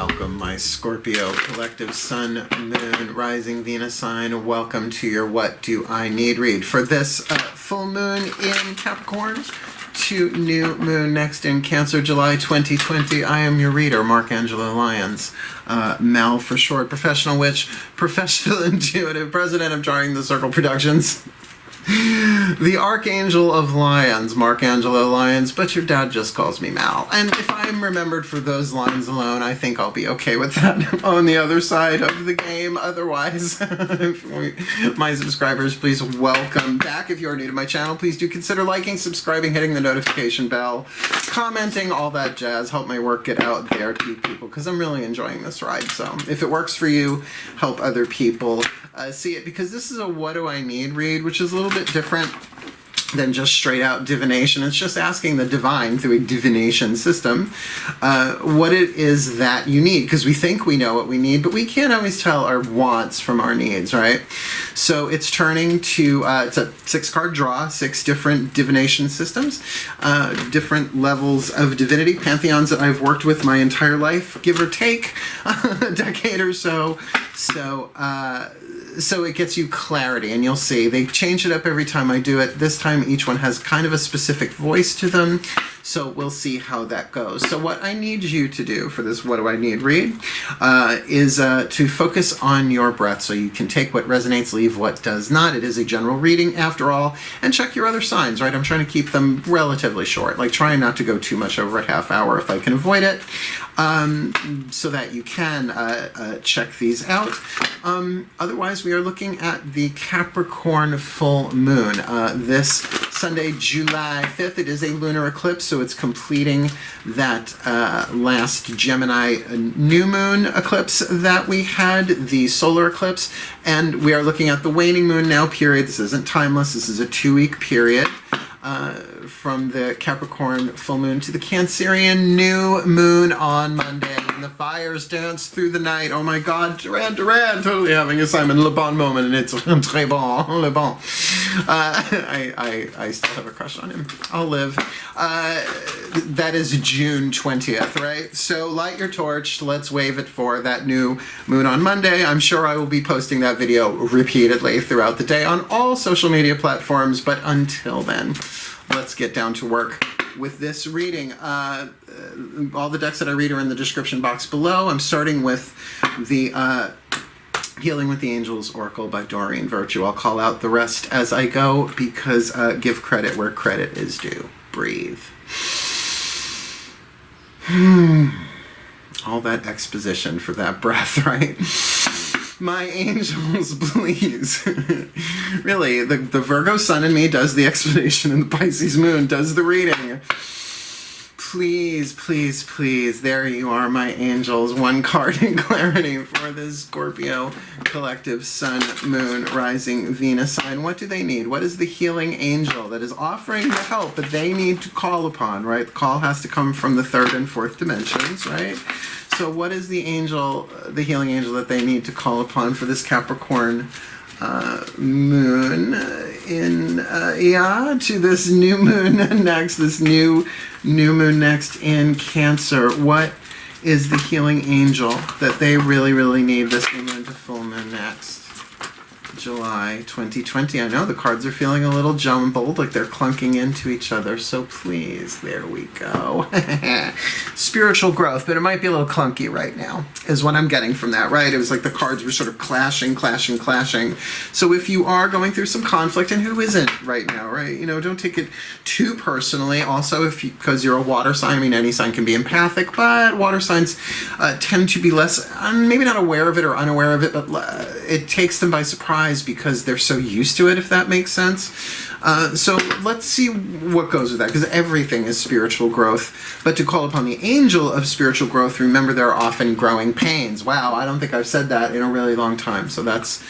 Welcome, my Scorpio collective Sun, Moon, Rising, Venus sign. Welcome to your What Do I Need read. For this full moon in Capricorn to new moon next in Cancer, July 2020, I am your reader, Angelo Lyons. Mal for short, professional witch, professional intuitive, president of DrawingTheCircle Productions. The Archangel of Lyons, Angelo Lyons, but your dad just calls me Mal. And if I'm remembered for those lines alone, I think I'll be okay with that on the other side of the game. Otherwise, my subscribers, please welcome back. If you're new to my channel, please do consider liking, subscribing, hitting the notification bell, commenting, all that jazz. Help my work get out there to people because I'm really enjoying this ride. So if it works for you, help other people see it, because this is a What Do I Need read, which is a little bit different than just straight out divination. It's just asking the divine through a divination system what it is that you need, because we think we know what we need, but we can't always tell our wants from our needs, right? So it's turning to, it's a 6-card draw, 6 different divination systems, different levels of divinity, pantheons that I've worked with my entire life, give or take a decade or so. So it gets you clarity, and you'll see they change it up every time I do it. This time each one has kind of a specific voice to them, so we'll see how that goes. So what I need you to do for this What Do I Need read is to focus on your breath, so you can take what resonates, leave what does not. It is a general reading after all, and check your other signs, right? I'm trying to keep them relatively short, like trying not to go too much over a half hour if I can avoid it, so that you can check these out. Otherwise, we are looking at the Capricorn full moon this Sunday, July 5th. It is a lunar eclipse, so it's completing that last Gemini new moon eclipse that we had, the solar eclipse, and we are looking at the waning moon now period. This isn't timeless. This is a 2-week period. From the Capricorn full moon to the Cancerian new moon on Monday. And the fires dance through the night. Oh my God, Duran, totally having a Simon Le Bon moment, and it's très bon, Le Bon. I still have a crush on him. I'll live. That is June 20th, right? So light your torch. Let's wave it for that new moon on Monday. I'm sure I will be posting that video repeatedly throughout the day on all social media platforms, but until then, let's get down to work with this reading. All the decks that I read are in the description box below. I'm starting with the Healing with the Angels Oracle by Doreen Virtue. I'll call out the rest as I go, because give credit where credit is due. Breathe. All that exposition for that breath, right? My angels, please. Really, the Virgo sun in me does the explanation, and the Pisces moon does the reading. Please, please, please. There you are, my angels. 1 card in clarity for this Scorpio collective sun, moon, rising, Venus sign. What do they need? What is the healing angel that is offering the help that they need to call upon, right? The call has to come from the 3rd and 4th dimensions, right? So what is the angel, the healing angel that they need to call upon for this Capricorn moon in, to this new moon next, this new moon next in Cancer? What is the healing angel that they really, really need this new moon to full moon next? July 2020. I know the cards are feeling a little jumbled, like they're clunking into each other, so please, there we go. Spiritual growth, but it might be a little clunky right now, is what I'm getting from that, right? It was like the cards were sort of clashing. So if you are going through some conflict, and who isn't right now, right? You know, don't take it too personally. Also, because you're a water sign, I mean, any sign can be empathic, but water signs tend to be less, maybe not aware of it or unaware of it, but it takes them by surprise, because they're so used to it, if that makes sense. So let's see what goes with that, because everything is spiritual growth. But to call upon the angel of spiritual growth, remember there are often growing pains. Wow, I don't think I've said that in a really long time. So that's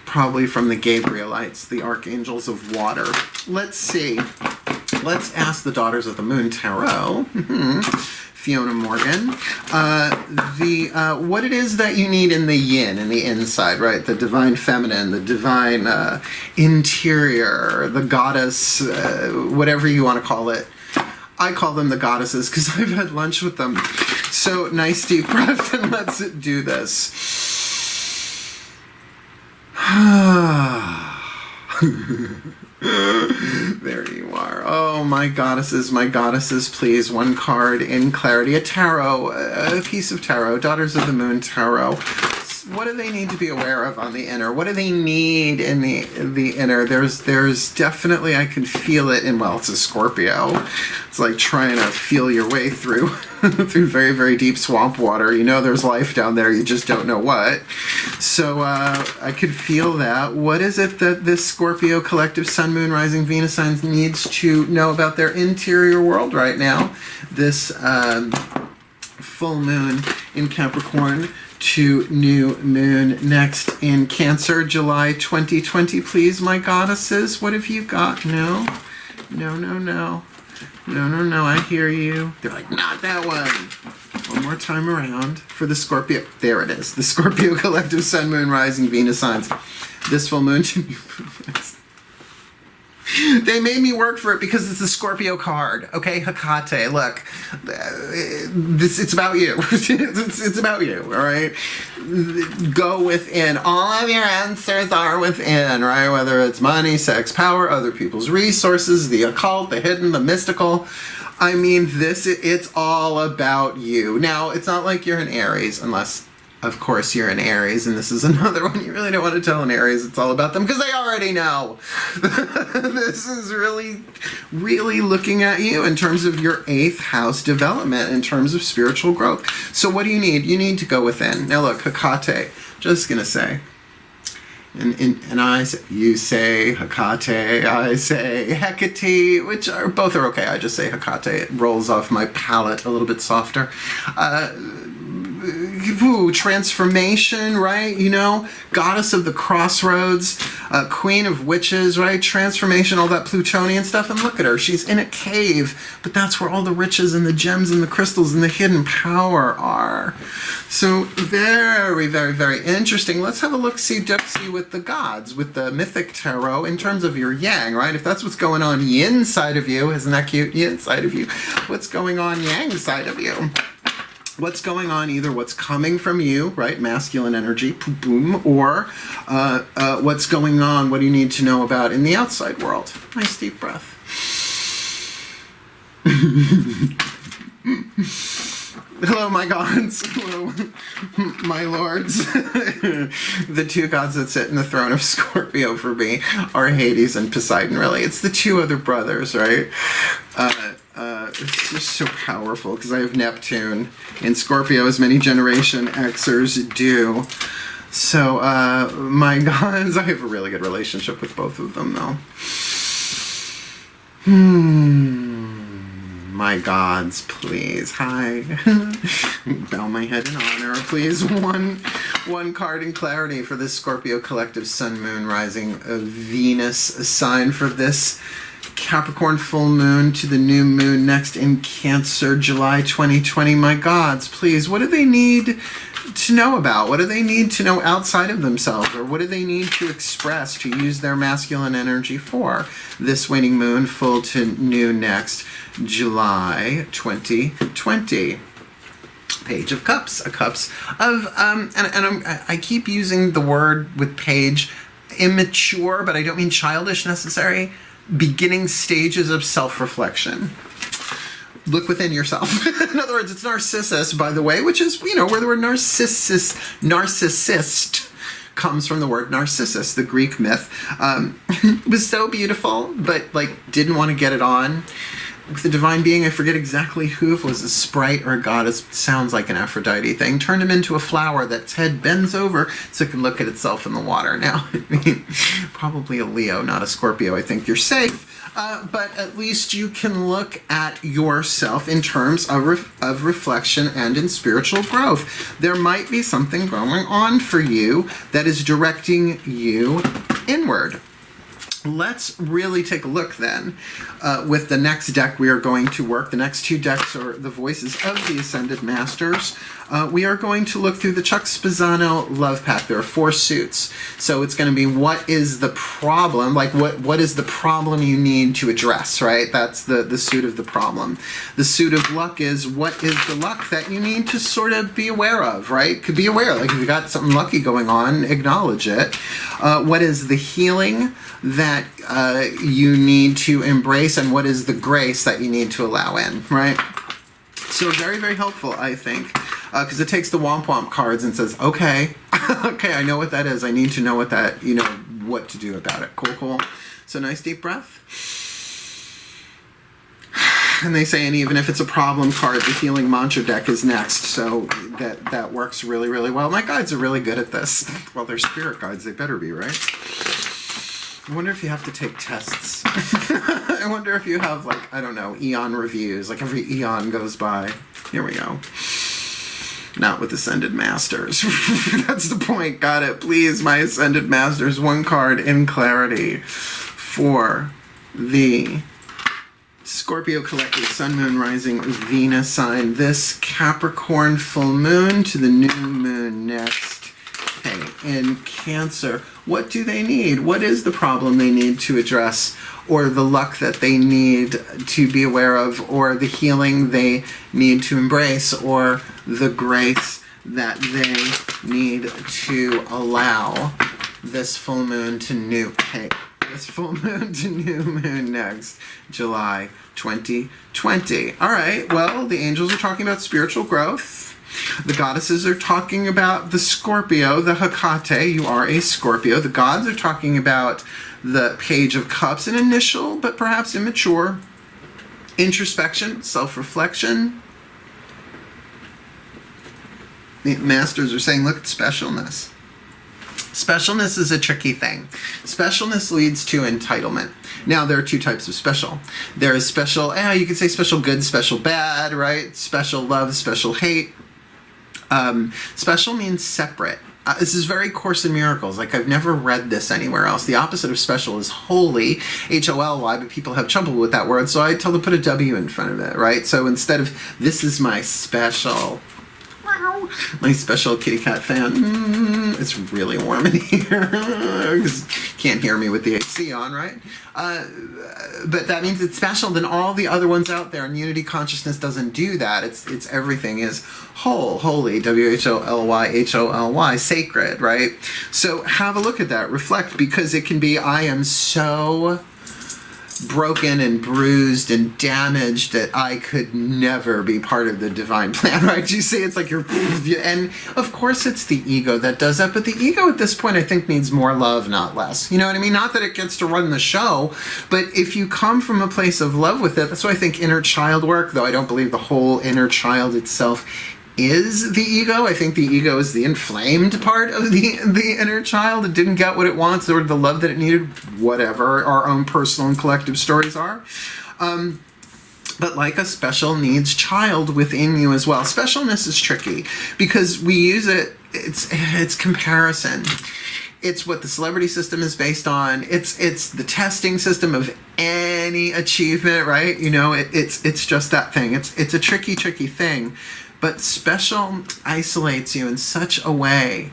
probably from the Gabrielites, the archangels of water. Let's see. Let's ask the Daughters of the Moon Tarot. Fiona Morgan, what it is that you need in the yin, in the inside, right? The divine feminine, the divine interior, the goddess, whatever you want to call it. I call them the goddesses because I've had lunch with them. So nice deep breath, and let's do this. There you are. Oh, my goddesses, please. One card in clarity. A tarot, a piece of tarot, Daughters of the Moon tarot. What do they need to be aware of on the inner? What do they need in the inner? There's definitely, I can feel it in, well, it's a Scorpio. It's like trying to feel your way through through very, very deep swamp water. You know there's life down there, you just don't know what. So I could feel that. What is it that this Scorpio collective Sun, Moon, Rising, Venus signs needs to know about their interior world right now? This full moon in Capricorn to new moon next in Cancer, July 2020, please, my goddesses. What have you got? No, I hear you. They're like, not that one. One more time around for the Scorpio. There it is. The Scorpio collective Sun, Moon, Rising, Venus signs. This full moon to new moon. They made me work for it because it's a Scorpio card. Okay, Hecate, look. It's about you. It's about you, all right? Go within. All of your answers are within, right? Whether it's money, sex, power, other people's resources, the occult, the hidden, the mystical. I mean, it's all about you. Now, it's not like you're an Aries, unless, of course, you're an Aries, and this is another one you really don't want to tell an Aries it's all about them, because they already know. This is really, really looking at you in terms of your 8th house development, in terms of spiritual growth. So what do you need? You need to go within. Now look, Hecate, just going to say, and I say, you say Hecate, I say Hecate, which are both are okay. I just say Hecate. It rolls off my palate a little bit softer. Transformation, right? You know, goddess of the crossroads, queen of witches, right? Transformation, all that Plutonian stuff. And look at her. She's in a cave, but that's where all the riches and the gems and the crystals and the hidden power are. So very, very, very interesting. Let's have a look-see with the gods, with the mythic tarot in terms of your yang, right? If that's what's going on yin side of you, isn't that cute? Yin side of you. What's going on yang side of you? What's going on, either what's coming from you, right, masculine energy, boom, or what's going on, what do you need to know about in the outside world? Nice deep breath. Hello, my gods. Hello, my lords. The two gods that sit in the throne of Scorpio for me are Hades and Poseidon, really. It's the two other brothers, right? It's just so powerful because I have Neptune in Scorpio, as many Generation Xers do. So, my gods, I have a really good relationship with both of them, though. My gods, please. Hi. Bow my head in honor, please. One card in clarity for this Scorpio collective Sun, Moon, Rising, Venus sign for this Capricorn full moon to the new moon next in Cancer, July 2020. My gods, please, what do they need to know about? What do they need to know outside of themselves? Or what do they need to express, to use their masculine energy for? This waning moon full to new next July 2020. Page of Cups, a cups of, I keep using the word with page, immature, but I don't mean childish necessarily. Beginning stages of self-reflection. Look within yourself. In other words, it's Narcissus, by the way, which is, you know, where the word narcissist comes from, the word Narcissus, the Greek myth. It was so beautiful, but, like, didn't want to get it on. With the divine being, I forget exactly who, if it was a sprite or a goddess, sounds like an Aphrodite thing, turned him into a flower that's head bends over so it can look at itself in the water. Now, I mean, probably a Leo, not a Scorpio. I think you're safe. But at least you can look at yourself in terms of reflection and in spiritual growth. There might be something going on for you that is directing you inward. Let's really take a look then with the next deck we are going to work. The next two decks are the Voices of the Ascended Masters. We are going to look through the Chuck Spezzano Love Pack. There are 4 suits. So it's going to be what is the problem, like what is the problem you need to address, right? That's the suit of the problem. The suit of luck is what is the luck that you need to sort of be aware of, right? Could be aware, like if you got something lucky going on, acknowledge it. What is the healing that you need to embrace, and what is the grace that you need to allow in, right? So very, very helpful, I think, because it takes the Womp Womp cards and says, okay, okay, I know what that is. I need to know what that, you know, what to do about it. Cool, cool. So nice deep breath. And they say, and even if it's a problem card, the healing mantra deck is next. So that works really, really well. My guides are really good at this. Well, they're spirit guides. They better be, right? I wonder if you have to take tests. I wonder if you have, like, I don't know, eon reviews. Like every eon goes by. Here we go. Not with Ascended Masters. That's the point. Got it. Please, my Ascended Masters, 1 card in clarity for the Scorpio Collective Sun, Moon, Rising, Venus sign. This Capricorn full moon to the new moon next. Okay, in Cancer, what do they need? What is the problem they need to address, or the luck that they need to be aware of, or the healing they need to embrace, or the grace that they need to allow this full moon to new, hey, this full moon to new moon next, July 2020. All right, well, the angels are talking about spiritual growth. The goddesses are talking about the Scorpio, the Hecate. You are a Scorpio. The gods are talking about the Page of Cups, an initial but perhaps immature introspection, self-reflection. The masters are saying, look at specialness. Specialness is a tricky thing. Specialness leads to entitlement. Now, there are 2 types of special. There is special, you could say special good, special bad, right? Special love, special hate. Special means separate. This is very Course in Miracles. Like, I've never read this anywhere else. The opposite of special is holy, H-O-L-Y, but people have trouble with that word, so I tell them to put a W in front of it, right? So instead of, this is my special, my special kitty cat fan. It's really warm in here. Can't hear me with the AC on, right? But that means it's special than all the other ones out there, and Unity Consciousness doesn't do that. It's everything is whole, holy, W-H-O-L-Y, H-O-L-Y, sacred, right? So have a look at that, reflect, because it can be, I am so broken and bruised and damaged that I could never be part of the divine plan, right? You see, it's like you're, and of course it's the ego that does that, but the ego at this point I think needs more love, not less. You know what I mean? Not that it gets to run the show, but if you come from a place of love with it, that's why I think inner child work, though I don't believe the whole inner child itself is the ego. I think the ego is the inflamed part of the inner child. It didn't get what it wants or the love that it needed, whatever our own personal and collective stories are. But like a special needs child within you as well. Specialness is tricky because we use it, it's comparison. It's what the celebrity system is based on. It's the testing system of any achievement, right? You know, it's just that thing. It's a tricky thing. But special isolates you in such a way,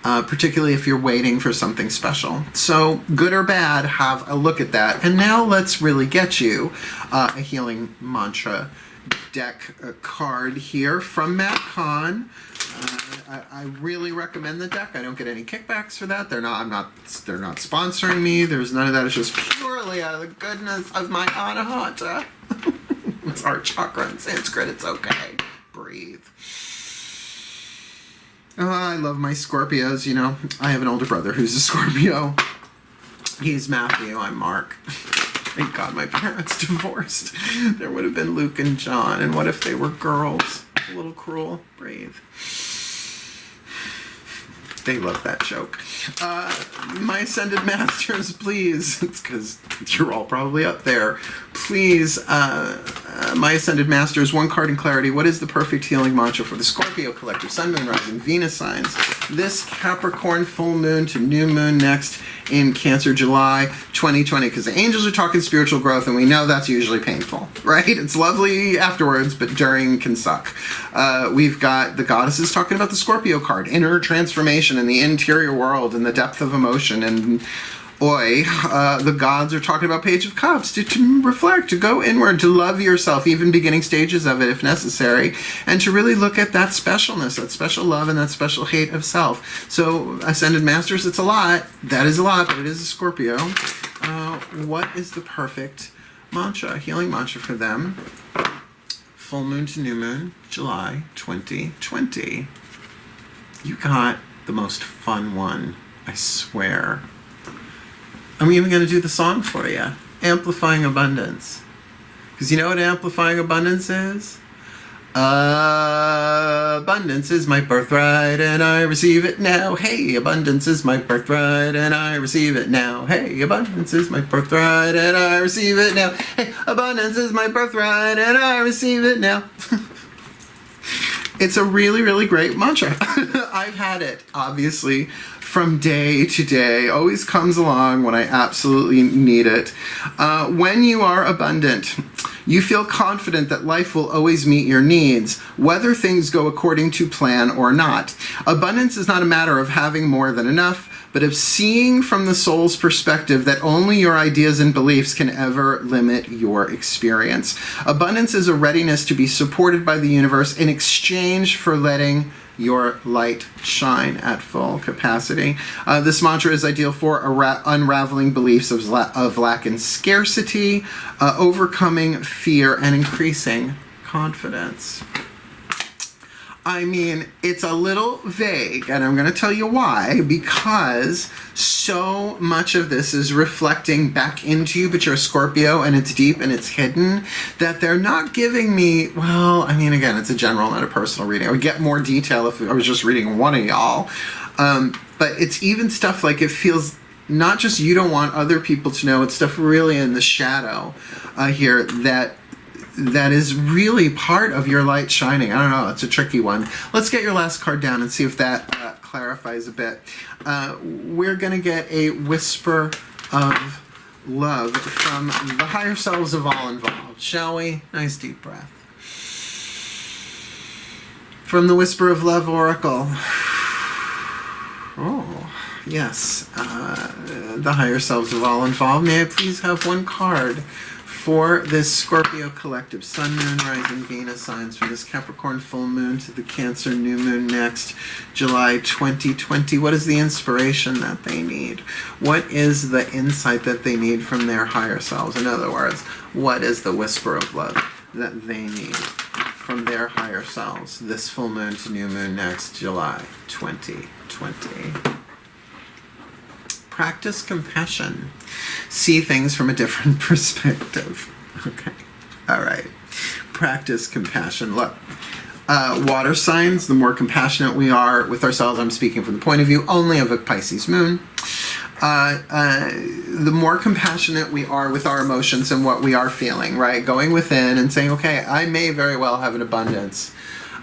particularly if you're waiting for something special. So good or bad, have a look at that. And now let's really get you a healing mantra deck card here from Matt Kahn. I really recommend the deck. I don't get any kickbacks for that. They're not sponsoring me. There's none of that. It's just purely out of the goodness of my anahata. It's heart chakra in Sanskrit. It's okay. Breathe. Oh, I love my Scorpios, you know. I have an older brother who's a Scorpio. He's Matthew, I'm Mark. Thank God my parents divorced. There would have been Luke and John, and what if they were girls? A little cruel. Breathe. They love that joke. My Ascended Masters, please. It's because you're all probably up there. Please, my Ascended Masters, 1 card in clarity. What is the perfect healing mantra for the Scorpio Collective, Sun, Moon, Rising, Venus signs? This Capricorn full moon to new moon next in Cancer, July 2020, because the angels are talking spiritual growth, and we know that's usually painful, right? It's lovely afterwards, but during can suck. We've got the goddesses talking about the Scorpio card, inner transformation in the interior world and the depth of emotion, and the gods are talking about Page of Cups, to reflect, to go inward, to love yourself, even beginning stages of it if necessary, and to really look at that specialness, that special love and that special hate of self. So Ascended Masters, it's a lot. That is a lot, but it is a Scorpio. What is the perfect mantra, healing mantra for them? Full moon to new moon, July 2020. You got the most fun one, I swear. I'm even going to do the song for you. Amplifying Abundance. Because you know what amplifying abundance is? Abundance is my birthright and I receive it now. Hey, abundance is my birthright and I receive it now. Hey, abundance is my birthright and I receive it now. Hey, abundance is my birthright and I receive it now. It's a really, really great mantra. I've had it, obviously, from day to day. Always comes along when I absolutely need it. When you are abundant, you feel confident that life will always meet your needs, whether things go according to plan or not. Abundance is not a matter of having more than enough, but of seeing from the soul's perspective that only your ideas and beliefs can ever limit your experience. Abundance is a readiness to be supported by the universe in exchange for letting your light shine at full capacity. This mantra is ideal for unraveling beliefs of lack and scarcity, overcoming fear, and increasing confidence. I mean, it's a little vague, and I'm going to tell you why, because so much of this is reflecting back into you, but you're a Scorpio, and it's deep and it's hidden, that they're not giving me, well, I mean, again, it's a general, not a personal reading. I would get more detail if I was just reading one of y'all, but it's even stuff like it feels not just you don't want other people to know, it's stuff really in the shadow here that is really part of your light shining. I don't know, it's a tricky one. Let's get your last card down and see if that clarifies a bit. We're going to get a whisper of love from the higher selves of all involved, shall we? Nice deep breath. From the Whisper of Love Oracle. Oh, yes. The higher selves of all involved. May I please have one card for this Scorpio collective, Sun, Moon, Rising, Venus signs, from this Capricorn full moon to the Cancer new moon next, July 2020. What is the inspiration that they need? What is the insight that they need from their higher selves? In other words, what is the whisper of love that they need from their higher selves this full moon to new moon next, July 2020? Practice compassion. See things from a different perspective. Okay. All right. Practice compassion. Look, water signs, the more compassionate we are with ourselves, I'm speaking from the point of view only of a Pisces moon, the more compassionate we are with our emotions and what we are feeling, right? Going within and saying, okay, I may very well have an abundance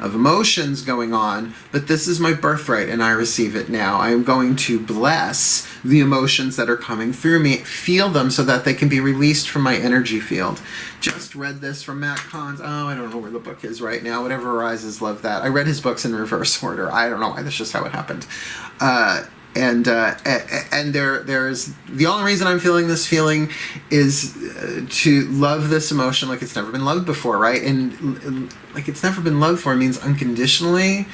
of emotions going on, but this is my birthright and I receive it now. I am going to bless the emotions that are coming through me, feel them so that they can be released from my energy field. Just read this from Matt Kahn's, I don't know where the book is right now, Whatever Arises, love that. I read his books in reverse order. I don't know why, that's just how it happened. And there's the only reason I'm feeling this feeling is to love this emotion like it's never been loved before, right? And like it's never been loved before means unconditionally,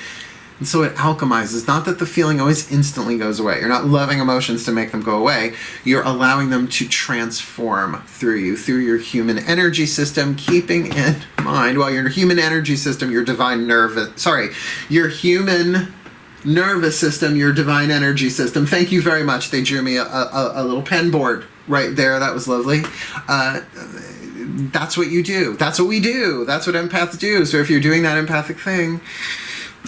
and so it alchemizes. Not that the feeling always instantly goes away. You're not loving emotions to make them go away. You're allowing them to transform through you, through your human energy system, keeping in mind, while your human energy system, your human nervous system, your divine energy system. Thank you very much. They drew me a little pen board right there. That was lovely. That's what you do. That's what we do. That's what empaths do. So if you're doing that empathic thing,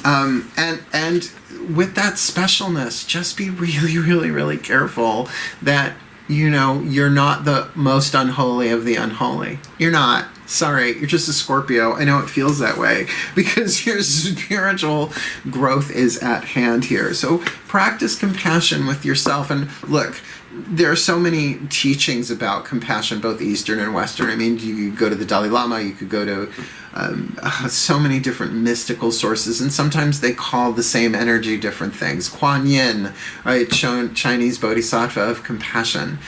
and with that specialness, just be really, really, really careful that, you know, you're not the most unholy of the unholy. You're not. Sorry, you're just a Scorpio. I know it feels that way because your spiritual growth is at hand here. So practice compassion with yourself. And look, there are so many teachings about compassion, both Eastern and Western. I mean, you could go to the Dalai Lama, you could go to so many different mystical sources, and sometimes they call the same energy different things. Kuan Yin, right, Chinese bodhisattva of compassion.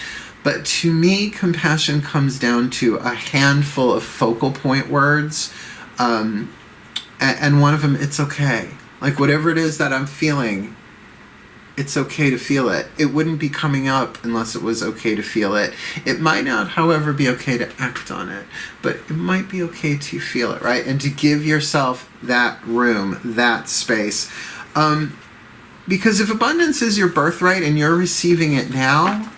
But to me, compassion comes down to a handful of focal point words, and one of them, it's okay. Like whatever it is that I'm feeling, it's okay to feel it. It wouldn't be coming up unless it was okay to feel it. It might not, however, be okay to act on it, but it might be okay to feel it, right? And to give yourself that room, that space. Because if abundance is your birthright and you're receiving it now,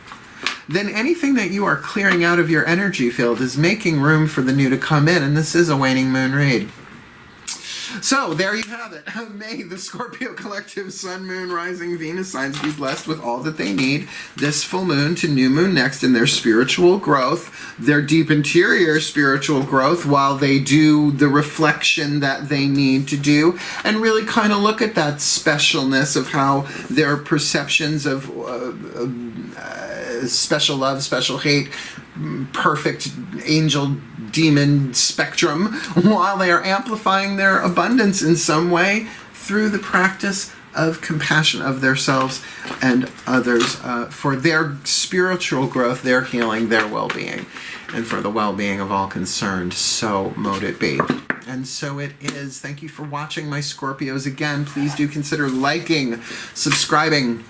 then anything that you are clearing out of your energy field is making room for the new to come in, and this is a waning moon read. So, there you have it. May the Scorpio collective Sun, Moon, Rising, Venus signs be blessed with all that they need this full moon to new moon next in their spiritual growth, their deep interior spiritual growth, while they do the reflection that they need to do, and really kind of look at that specialness of how their perceptions of special love, special hate, perfect angel demon spectrum, while they are amplifying their abundance in some way through the practice of compassion of themselves and others, for their spiritual growth, their healing, their well-being, and for the well-being of all concerned. So mote it be. And so it is. Thank you for watching, my Scorpios. Again, please do consider liking, subscribing,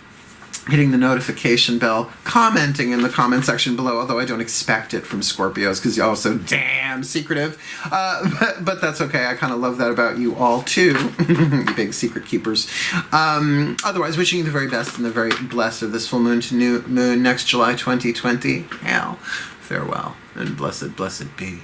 hitting the notification bell, commenting in the comment section below, although I don't expect it from Scorpios because you're all so damn secretive. But that's okay. I kind of love that about you all too, you big secret keepers. Otherwise, wishing you the very best and the very blessed of this full moon to new moon next July 2020. Hail, farewell, and blessed, blessed be.